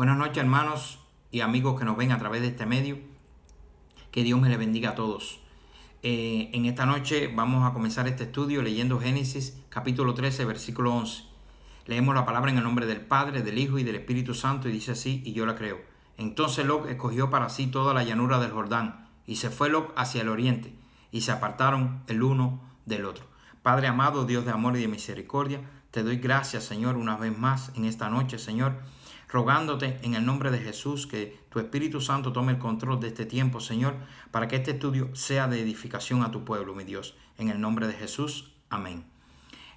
Buenas noches, hermanos y amigos que nos ven a través de este medio. Que Dios me les bendiga a todos. En esta noche vamos a comenzar este estudio leyendo Génesis capítulo 13, versículo 11. Leemos la palabra en el nombre del Padre, del Hijo y del Espíritu Santo, y dice así, y yo la creo. Entonces Lot escogió para sí toda la llanura del Jordán, y se fue Lot hacia el oriente, y se apartaron el uno del otro. Padre amado, Dios de amor y de misericordia, te doy gracias, Señor, una vez más en esta noche, Señor, rogándote en el nombre de Jesús que tu Espíritu Santo tome el control de este tiempo, Señor, para que este estudio sea de edificación a tu pueblo, mi Dios. En el nombre de Jesús, amén.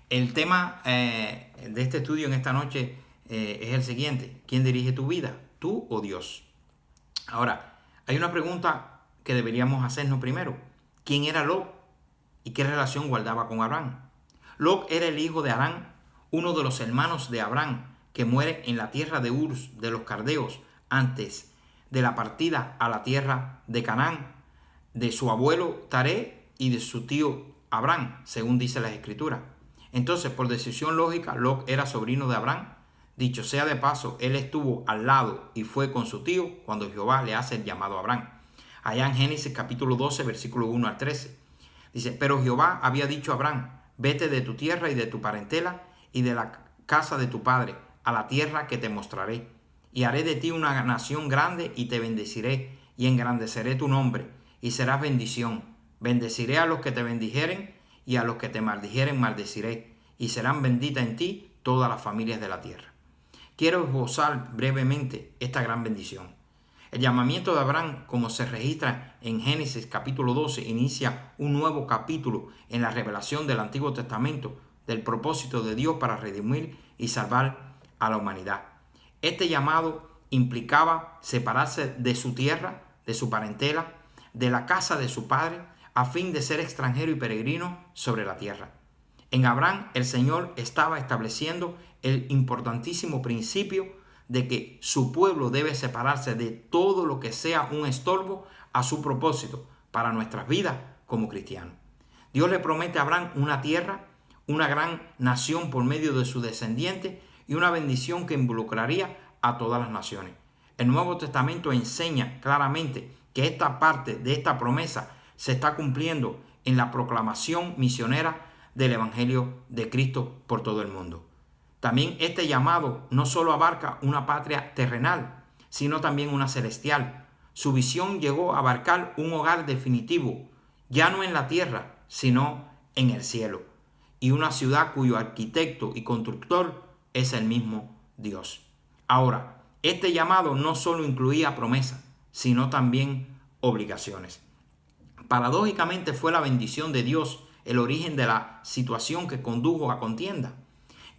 El tema de este estudio en esta noche es el siguiente. ¿Quién dirige tu vida? ¿Tú o Dios? Ahora, hay una pregunta que deberíamos hacernos primero. ¿Quién era Lot y qué relación guardaba con Abraham? Lot era el hijo de Harán, uno de los hermanos de Abraham, que muere en la tierra de Ur de los Caldeos antes de la partida a la tierra de Canaán de su abuelo Taré y de su tío Abraham, según dice la Escritura. Entonces, por decisión lógica, Lot era sobrino de Abraham. Dicho sea de paso, él estuvo al lado y fue con su tío cuando Jehová le hace el llamado a Abraham. Allá en Génesis capítulo 12, versículo 1 al 13. Dice, pero Jehová había dicho a Abraham, vete de tu tierra y de tu parentela y de la casa de tu padre, a la tierra que te mostraré, y haré de ti una nación grande y te bendeciré, y engrandeceré tu nombre, y serás bendición. Bendeciré a los que te bendijeren, y a los que te maldijeren maldeciré, y serán benditas en ti todas las familias de la tierra. Quiero esbozar brevemente esta gran bendición. El llamamiento de Abraham, como se registra en Génesis capítulo 12, inicia un nuevo capítulo en la revelación del Antiguo Testamento del propósito de Dios para redimir y salvar a la humanidad. Este llamado implicaba separarse de su tierra, de su parentela, de la casa de su padre, a fin de ser extranjero y peregrino sobre la tierra. En Abraham, el Señor estaba estableciendo el importantísimo principio de que su pueblo debe separarse de todo lo que sea un estorbo a su propósito para nuestras vidas como cristianos. Dios le promete a Abraham una tierra, una gran nación por medio de su descendiente y una bendición que involucraría a todas las naciones. El Nuevo Testamento enseña claramente que esta parte de esta promesa se está cumpliendo en la proclamación misionera del Evangelio de Cristo por todo el mundo. También este llamado no solo abarca una patria terrenal, sino también una celestial. Su visión llegó a abarcar un hogar definitivo, ya no en la tierra, sino en el cielo, y una ciudad cuyo arquitecto y constructor es el mismo Dios. Ahora, este llamado no solo incluía promesas, sino también obligaciones. Paradójicamente fue la bendición de Dios el origen de la situación que condujo a contienda,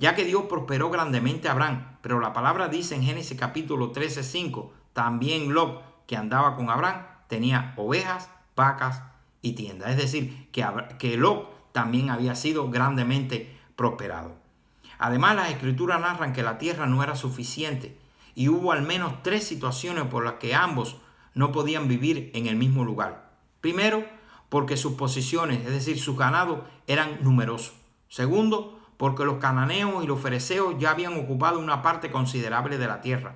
ya que Dios prosperó grandemente a Abraham, pero la palabra dice en Génesis capítulo 13:5, también Lot, que andaba con Abraham, tenía ovejas, vacas y tiendas. Es decir, que Lot también había sido grandemente prosperado. Además, las Escrituras narran que la tierra no era suficiente y hubo al menos 3 situaciones por las que ambos no podían vivir en el mismo lugar. Primero, porque sus posesiones, es decir, sus ganados, eran numerosos. Segundo, porque los cananeos y los fereceos ya habían ocupado una parte considerable de la tierra.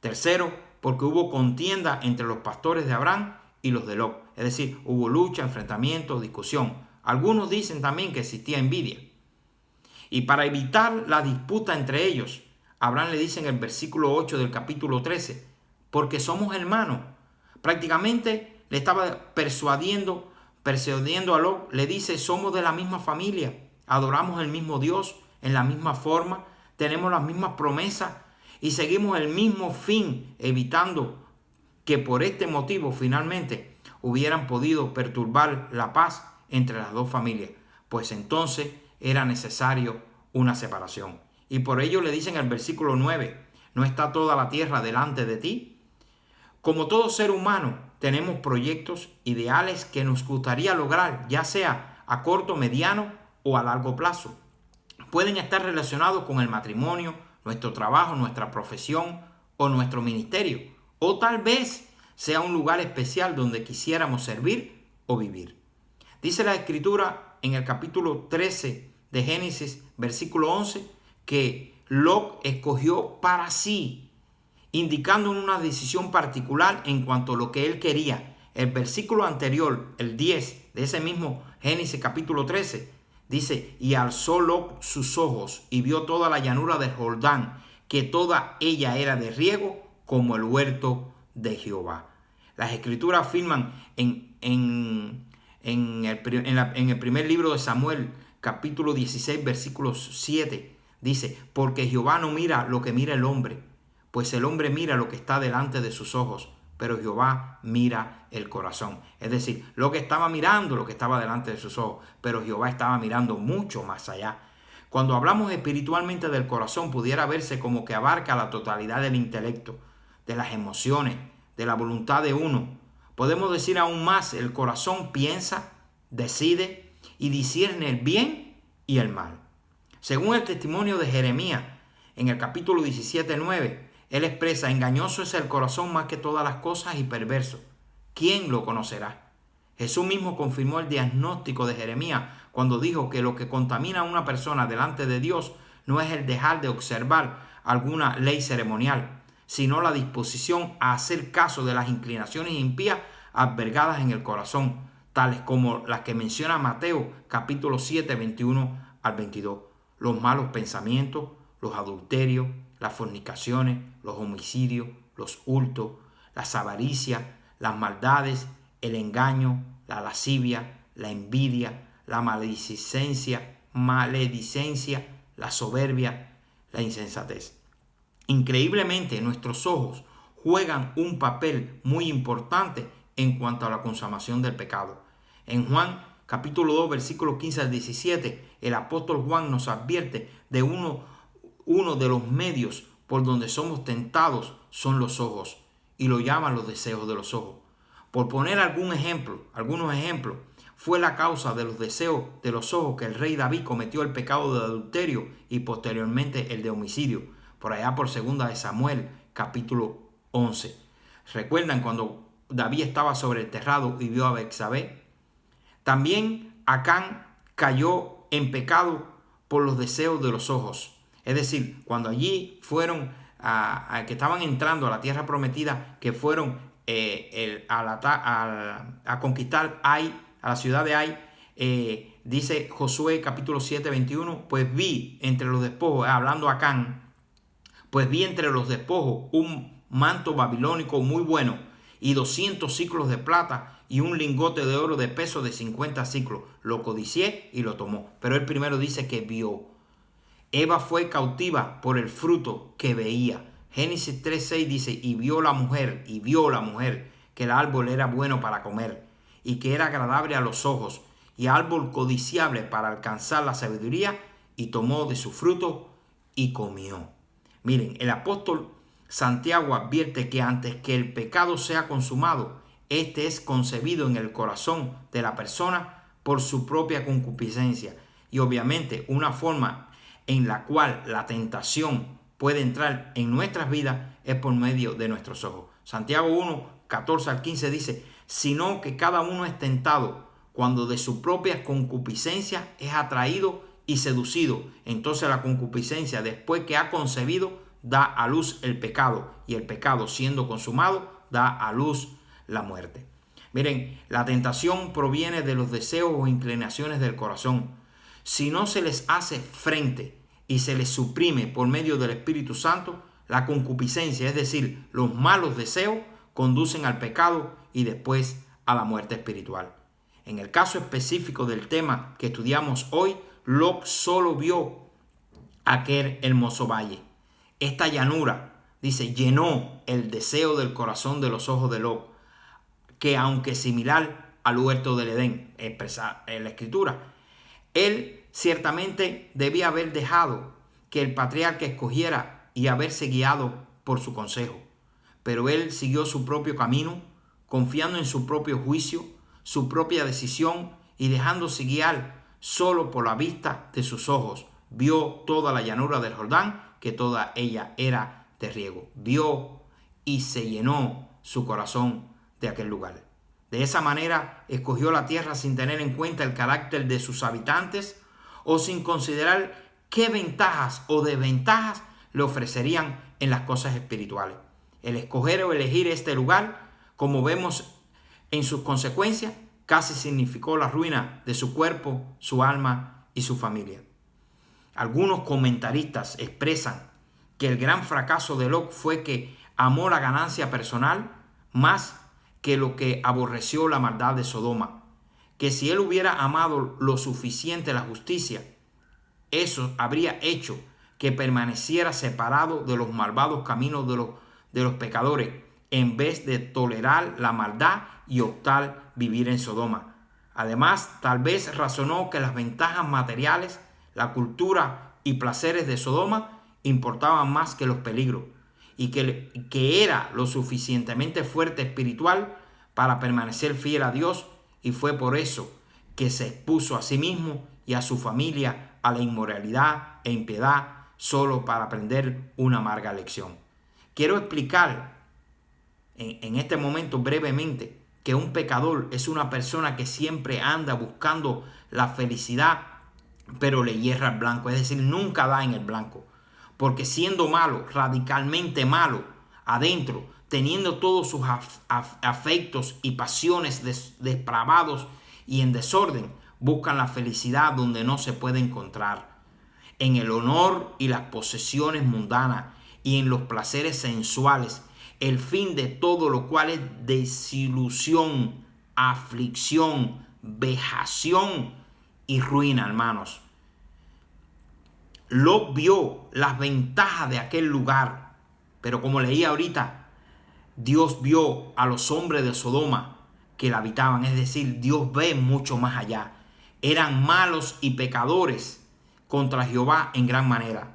Tercero, porque hubo contienda entre los pastores de Abraham y los de Lot. Es decir, hubo lucha, enfrentamiento, discusión. Algunos dicen también que existía envidia. Y para evitar la disputa entre ellos, Abraham le dice en el versículo 8 del capítulo 13, porque somos hermanos. Prácticamente le estaba persuadiendo a Lot, le dice, somos de la misma familia, adoramos el mismo Dios en la misma forma, tenemos las mismas promesas y seguimos el mismo fin, evitando que por este motivo finalmente hubieran podido perturbar la paz entre las dos familias, pues entonces era necesario una separación. Y por ello le dicen en el versículo 9, ¿no está toda la tierra delante de ti? Como todo ser humano, tenemos proyectos, ideales que nos gustaría lograr, ya sea a corto, mediano o a largo plazo. Pueden estar relacionados con el matrimonio, nuestro trabajo, nuestra profesión o nuestro ministerio. O tal vez sea un lugar especial donde quisiéramos servir o vivir. Dice la Escritura en el capítulo 13 de Génesis, versículo 11, que Lot escogió para sí indicando una decisión particular en cuanto a lo que él quería. El versículo anterior, el 10 de ese mismo Génesis capítulo 13, dice: y alzó Lot sus ojos y vio toda la llanura del Jordán, que toda ella era de riego como el huerto de Jehová. Las escrituras afirman en el primer libro de Samuel, capítulo 16, versículo 7, dice: porque Jehová no mira lo que mira el hombre, pues el hombre mira lo que está delante de sus ojos, pero Jehová mira el corazón. Es decir, lo que estaba mirando, lo que estaba delante de sus ojos, pero Jehová estaba mirando mucho más allá. Cuando hablamos espiritualmente del corazón, pudiera verse como que abarca la totalidad del intelecto, de las emociones, de la voluntad de uno. Podemos decir aún más: el corazón piensa, decide y discierne el bien y el mal. Según el testimonio de Jeremías, en el capítulo 17:9, él expresa: engañoso es el corazón más que todas las cosas y perverso. ¿Quién lo conocerá? Jesús mismo confirmó el diagnóstico de Jeremías cuando dijo que lo que contamina a una persona delante de Dios no es el dejar de observar alguna ley ceremonial, sino la disposición a hacer caso de las inclinaciones impías albergadas en el corazón, tales como las que menciona Mateo capítulo 7, 21 al 22. Los malos pensamientos, los adulterios, las fornicaciones, los homicidios, los hurtos, las avaricias, las maldades, el engaño, la lascivia, la envidia, la maledicencia, la soberbia, la insensatez. Increíblemente, nuestros ojos juegan un papel muy importante en cuanto a la consumación del pecado. En Juan capítulo 2, versículos 15 al 17, el apóstol Juan nos advierte de uno de los medios por donde somos tentados son los ojos, y lo llaman los deseos de los ojos. Por poner algunos ejemplos, fue la causa de los deseos de los ojos que el rey David cometió el pecado de adulterio y posteriormente el de homicidio, por allá por 2 de Samuel, capítulo 11. ¿Recuerdan cuando David estaba sobre el terrado y vio a Betsabé? También Acán cayó en pecado por los deseos de los ojos. Es decir, cuando allí fueron, que estaban entrando a la tierra prometida, que fueron a conquistar Ai, a la ciudad de Ai, dice Josué capítulo 7, 21, pues vi entre los despojos, hablando a Acán, pues vi entre los despojos un manto babilónico muy bueno y 200 siclos de plata y un lingote de oro de peso de 50 siclos. Lo codicié y lo tomó. Pero él primero dice que vio. Eva fue cautiva por el fruto que veía. Génesis 3:6 dice: y vio la mujer que el árbol era bueno para comer y que era agradable a los ojos y árbol codiciable para alcanzar la sabiduría, y tomó de su fruto y comió. Miren, el apóstol Santiago advierte que antes que el pecado sea consumado, este es concebido en el corazón de la persona por su propia concupiscencia. Y obviamente una forma en la cual la tentación puede entrar en nuestras vidas es por medio de nuestros ojos. Santiago 1, 14 al 15 dice: sino que cada uno es tentado cuando de su propia concupiscencia es atraído y seducido. Entonces la concupiscencia, después que ha concebido, da a luz el pecado, y el pecado, siendo consumado, da a luz la muerte. Miren, la tentación proviene de los deseos o inclinaciones del corazón. Si no se les hace frente y se les suprime por medio del Espíritu Santo, la concupiscencia, es decir, los malos deseos, conducen al pecado y después a la muerte espiritual. En el caso específico del tema que estudiamos hoy, Lot solo vio aquel hermoso valle. Esta llanura, dice, llenó el deseo del corazón de los ojos de Lot, que aunque similar al huerto del Edén, expresa en la escritura, él ciertamente debía haber dejado que el patriarca escogiera y haberse guiado por su consejo. Pero él siguió su propio camino, confiando en su propio juicio, su propia decisión, y dejándose guiar solo por la vista de sus ojos. Vio toda la llanura del Jordán, que toda ella era de riego. Vio y se llenó su corazón de aquel lugar. De esa manera escogió la tierra sin tener en cuenta el carácter de sus habitantes o sin considerar qué ventajas o desventajas le ofrecerían en las cosas espirituales. El escoger o elegir este lugar, como vemos en sus consecuencias, casi significó la ruina de su cuerpo, su alma y su familia. Algunos comentaristas expresan que el gran fracaso de Lot fue que amó la ganancia personal más que lo que aborreció la maldad de Sodoma. Que si él hubiera amado lo suficiente la justicia, eso habría hecho que permaneciera separado de los malvados caminos de los pecadores, en vez de tolerar la maldad y optar vivir en Sodoma. Además, tal vez razonó que las ventajas materiales, la cultura y placeres de Sodoma importaban más que los peligros, y que era lo suficientemente fuerte espiritual para permanecer fiel a Dios, y fue por eso que se expuso a sí mismo y a su familia a la inmoralidad e impiedad solo para aprender una amarga lección. Quiero explicar en este momento brevemente que un pecador es una persona que siempre anda buscando la felicidad, pero le hierra el blanco, es decir, nunca da en el blanco. Porque siendo malo, radicalmente malo, adentro, teniendo todos sus afectos y pasiones depravados y en desorden, buscan la felicidad donde no se puede encontrar, en el honor y las posesiones mundanas y en los placeres sensuales, el fin de todo lo cual es desilusión, aflicción, vejación y ruina, hermanos. Lot vio las ventajas de aquel lugar, pero como leí ahorita, Dios vio a los hombres de Sodoma que la habitaban, es decir, Dios ve mucho más allá. Eran malos y pecadores contra Jehová en gran manera.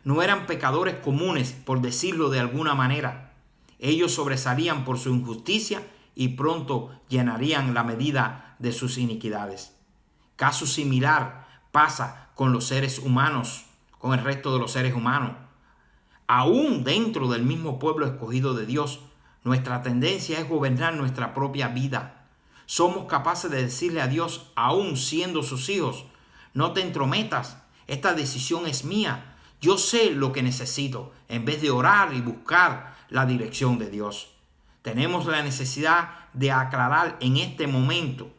No eran pecadores comunes, por decirlo de alguna manera. Ellos sobresalían por su injusticia y pronto llenarían la medida de sus iniquidades. Caso similar pasa con los seres humanos, con el resto de los seres humanos. Aún dentro del mismo pueblo escogido de Dios, nuestra tendencia es gobernar nuestra propia vida. Somos capaces de decirle a Dios, aún siendo sus hijos, no te entrometas, esta decisión es mía, yo sé lo que necesito, en vez de orar y buscar la dirección de Dios. Tenemos la necesidad de aclarar en este momento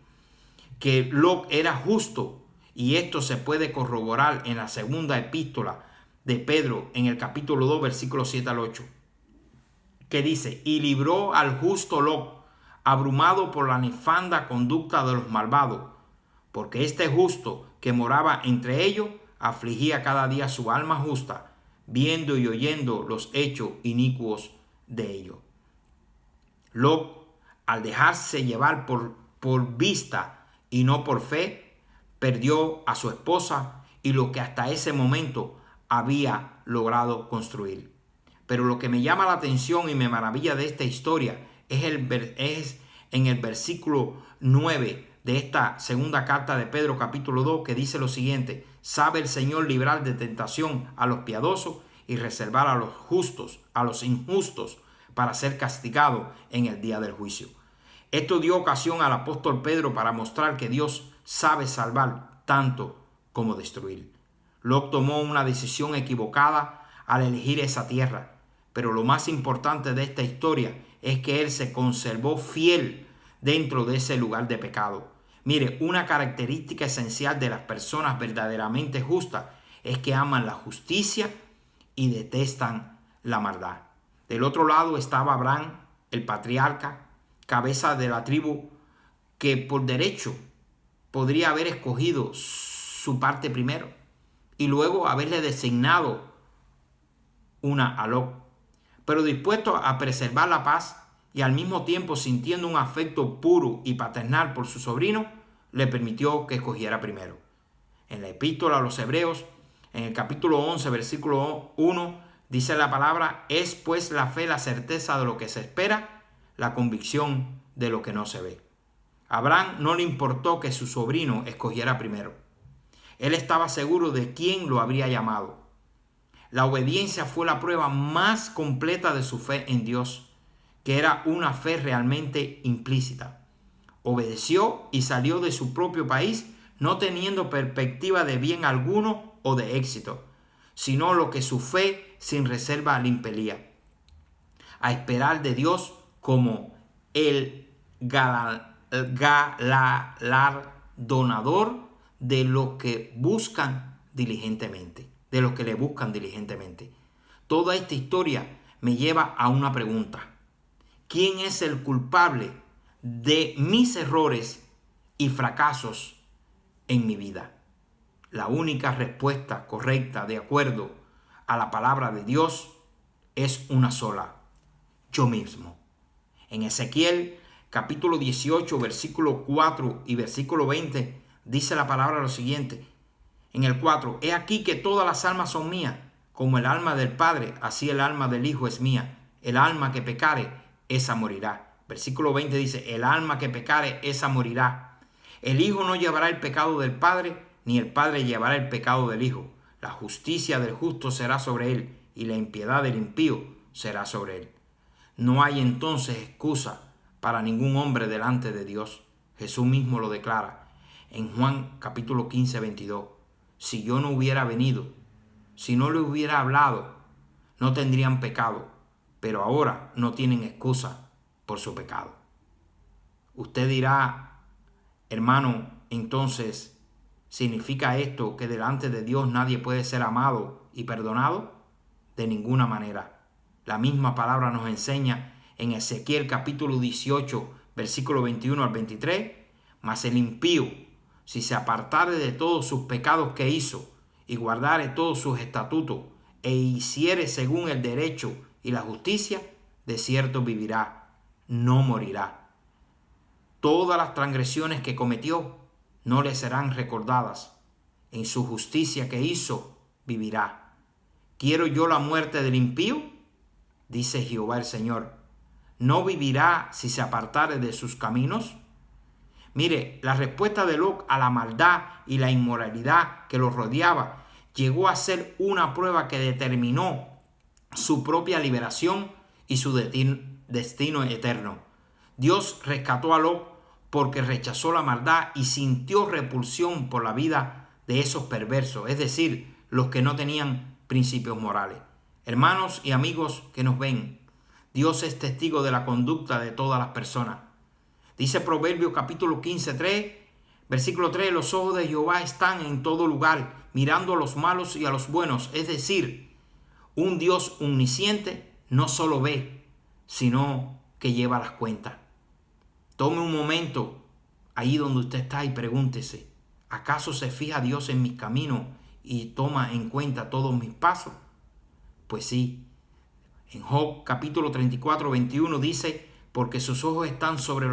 que Lot era justo, y esto se puede corroborar en la segunda epístola de Pedro, en el capítulo 2, versículos 7 al 8, que dice: y libró al justo Lot, abrumado por la nefanda conducta de los malvados, porque este justo que moraba entre ellos afligía cada día su alma justa, viendo y oyendo los hechos inicuos de ellos. Lot, al dejarse llevar por vista y no por fe, perdió a su esposa y lo que hasta ese momento había logrado construir. Pero lo que me llama la atención y me maravilla de esta historia es en el versículo 9 de esta segunda carta de Pedro, capítulo 2, que dice lo siguiente: sabe el Señor librar de tentación a los piadosos y reservar a los justos, a los injustos, para ser castigados en el día del juicio. Esto dio ocasión al apóstol Pedro para mostrar que Dios sabe salvar tanto como destruir. Lot tomó una decisión equivocada al elegir esa tierra, pero lo más importante de esta historia es que él se conservó fiel dentro de ese lugar de pecado. Mire, una característica esencial de las personas verdaderamente justas es que aman la justicia y detestan la maldad. Del otro lado estaba Abraham, el patriarca, cabeza de la tribu, que por derecho podría haber escogido su parte primero y luego haberle designado una a Lot, pero dispuesto a preservar la paz y al mismo tiempo sintiendo un afecto puro y paternal por su sobrino, le permitió que escogiera primero. En la epístola a los Hebreos, en el capítulo 11, versículo 1, dice la palabra: es pues la fe la certeza de lo que se espera, la convicción de lo que no se ve. A Abraham no le importó que su sobrino escogiera primero. Él estaba seguro de quién lo habría llamado. La obediencia fue la prueba más completa de su fe en Dios, que era una fe realmente implícita. Obedeció y salió de su propio país, no teniendo perspectiva de bien alguno o de éxito, sino lo que su fe sin reserva le impelía. a esperar de Dios como el galardonador de los que buscan diligentemente, de los que le buscan diligentemente. Toda esta historia me lleva a una pregunta. ¿Quién es el culpable de mis errores y fracasos en mi vida? La única respuesta correcta, de acuerdo a la palabra de Dios, es una sola: yo mismo. En Ezequiel capítulo 18, versículo 4 y versículo 20, dice la palabra lo siguiente. En el 4, he aquí que todas las almas son mías, como el alma del Padre, así el alma del Hijo es mía. El alma que pecare, esa morirá. Versículo 20 dice, el alma que pecare, esa morirá. El Hijo no llevará el pecado del Padre, ni el Padre llevará el pecado del Hijo. La justicia del justo será sobre él, y la impiedad del impío será sobre él. No hay entonces excusa para ningún hombre delante de Dios. Jesús mismo lo declara en Juan capítulo 15, 22. Si yo no hubiera venido, si no le hubiera hablado, no tendrían pecado, pero ahora no tienen excusa por su pecado. Usted dirá, hermano, entonces, ¿significa esto que delante de Dios nadie puede ser amado y perdonado? De ninguna manera. La misma palabra nos enseña en Ezequiel capítulo 18, versículo 21 al 23, mas el impío, si se apartare de todos sus pecados que hizo, y guardare todos sus estatutos, e hiciere según el derecho y la justicia, de cierto vivirá, no morirá. Todas las transgresiones que cometió no le serán recordadas. En su justicia que hizo, vivirá. ¿Quiero yo la muerte del impío? Dice Jehová el Señor. ¿No vivirá si se apartare de sus caminos? Mire, la respuesta de Lot a la maldad y la inmoralidad que lo rodeaba llegó a ser una prueba que determinó su propia liberación y su destino eterno. Dios rescató a Lot porque rechazó la maldad y sintió repulsión por la vida de esos perversos, es decir, los que no tenían principios morales. Hermanos y amigos que nos ven, Dios es testigo de la conducta de todas las personas. Dice Proverbios capítulo 15, 3, versículo 3, los ojos de Jehová están en todo lugar, mirando a los malos y a los buenos. Es decir, un Dios omnisciente no solo ve, sino que lleva las cuentas. Tome un momento ahí donde usted está y pregúntese, ¿acaso se fija Dios en mis caminos y toma en cuenta todos mis pasos? Pues sí. En Job capítulo 34, 21 dice, porque sus ojos están sobre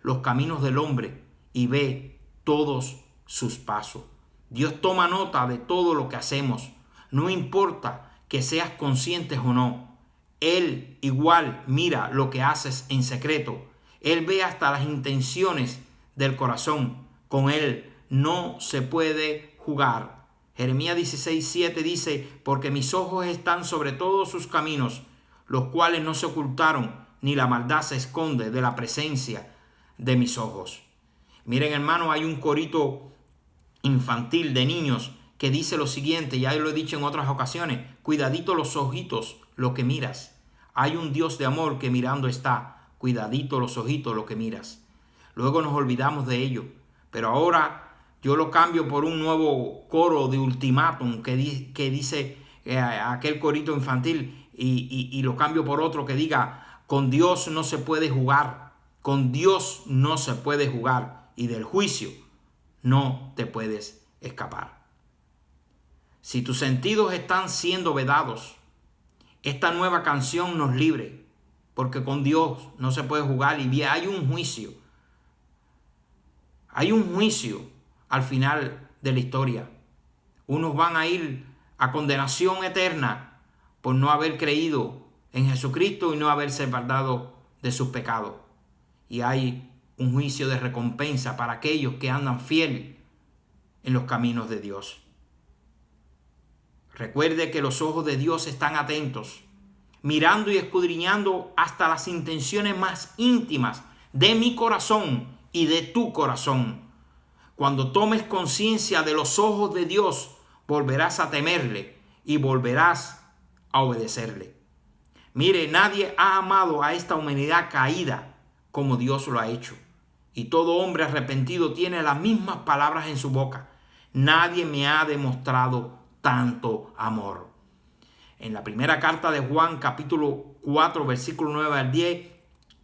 los caminos del hombre y ve todos sus pasos. Dios toma nota de todo lo que hacemos. No importa que seas consciente o no. Él igual mira lo que haces en secreto. Él ve hasta las intenciones del corazón. Con Él no se puede jugar. Jeremías 16, 7 dice, porque mis ojos están sobre todos sus caminos, los cuales no se ocultaron, ni la maldad se esconde de la presencia de mis ojos. Miren, hermano, hay un corito infantil de niños que dice lo siguiente, ya lo he dicho en otras ocasiones, cuidadito los ojitos, lo que miras. Hay un Dios de amor que mirando está, cuidadito los ojitos, lo que miras. Luego nos olvidamos de ello, pero ahora yo lo cambio por un nuevo coro de ultimátum que dice aquel corito infantil y lo cambio por otro que diga, con Dios no se puede jugar, con Dios no se puede jugar y del juicio no te puedes escapar. Si tus sentidos están siendo vedados, esta nueva canción nos libre, porque con Dios no se puede jugar y hay un juicio. Hay un juicio al final de la historia. Unos van a ir a condenación eterna por no haber creído en Jesucristo y no haberse guardado de sus pecados. Y hay un juicio de recompensa para aquellos que andan fiel en los caminos de Dios. Recuerde que los ojos de Dios están atentos, mirando y escudriñando hasta las intenciones más íntimas de mi corazón y de tu corazón. Cuando tomes conciencia de los ojos de Dios, volverás a temerle y volverás a obedecerle. Mire, nadie ha amado a esta humanidad caída como Dios lo ha hecho. Y todo hombre arrepentido tiene las mismas palabras en su boca. Nadie me ha demostrado tanto amor. En la primera carta de Juan, capítulo 4, versículo 9 al 10,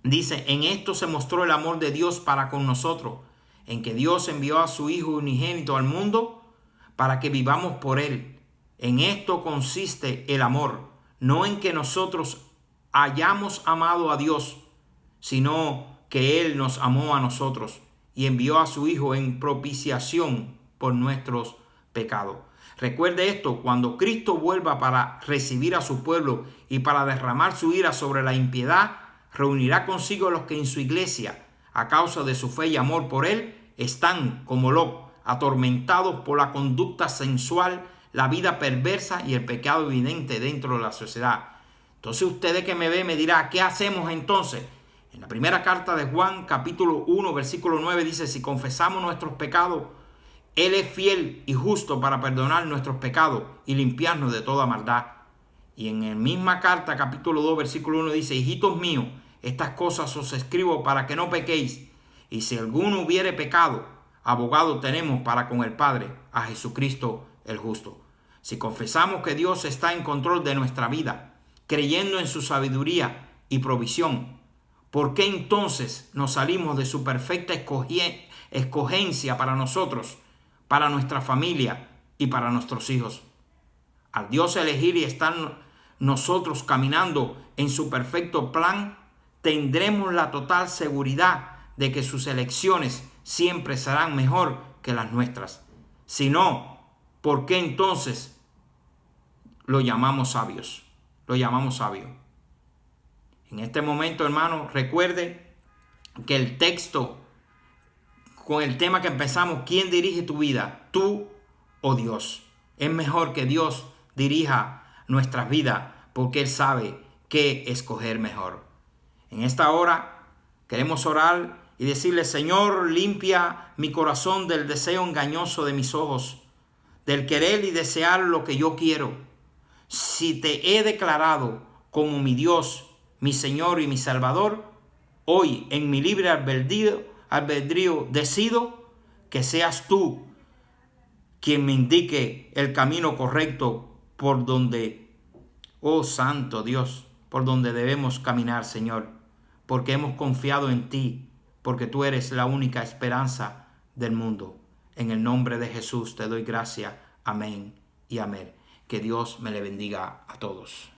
dice: en esto se mostró el amor de Dios para con nosotros, en que Dios envió a su Hijo unigénito al mundo para que vivamos por Él. En esto consiste el amor, no en que nosotros hayamos amado a Dios, sino que Él nos amó a nosotros y envió a su Hijo en propiciación por nuestros pecados. Recuerde esto: cuando Cristo vuelva para recibir a su pueblo y para derramar su ira sobre la impiedad, reunirá consigo a los que en su iglesia, a causa de su fe y amor por Él, están como locos, atormentados por la conducta sensual, la vida perversa y el pecado evidente dentro de la sociedad. Entonces usted que me ve me dirá: ¿qué hacemos entonces? En la primera carta de Juan, capítulo 1, versículo 9, dice: si confesamos nuestros pecados, Él es fiel y justo para perdonar nuestros pecados y limpiarnos de toda maldad. Y en la misma carta, capítulo 2, versículo 1, dice: hijitos míos, estas cosas os escribo para que no pequéis. Y si alguno hubiere pecado, abogado tenemos para con el Padre, a Jesucristo el justo. Si confesamos que Dios está en control de nuestra vida, creyendo en su sabiduría y provisión, ¿por qué entonces nos salimos de su perfecta escogencia para nosotros, para nuestra familia y para nuestros hijos? Al Dios elegir y estar nosotros caminando en su perfecto plan, tendremos la total seguridad de que sus elecciones siempre serán mejor que las nuestras. Si no, ¿por qué entonces lo llamamos sabios? Lo llamamos sabio. En este momento, hermano, recuerde que el texto con el tema que empezamos: ¿quién dirige tu vida? ¿Tú o Dios? Es mejor que Dios dirija nuestras vidas, porque Él sabe qué escoger mejor. En esta hora queremos orar y decirle: Señor, limpia mi corazón del deseo engañoso de mis ojos, del querer y desear lo que yo quiero. Si te he declarado como mi Dios, mi Señor y mi Salvador, hoy en mi libre albedrío decido que seas tú quien me indique el camino correcto por donde, oh Santo Dios, por donde debemos caminar, Señor, porque hemos confiado en ti, porque tú eres la única esperanza del mundo. En el nombre de Jesús te doy gracias. Amén y amén. Que Dios me le bendiga a todos.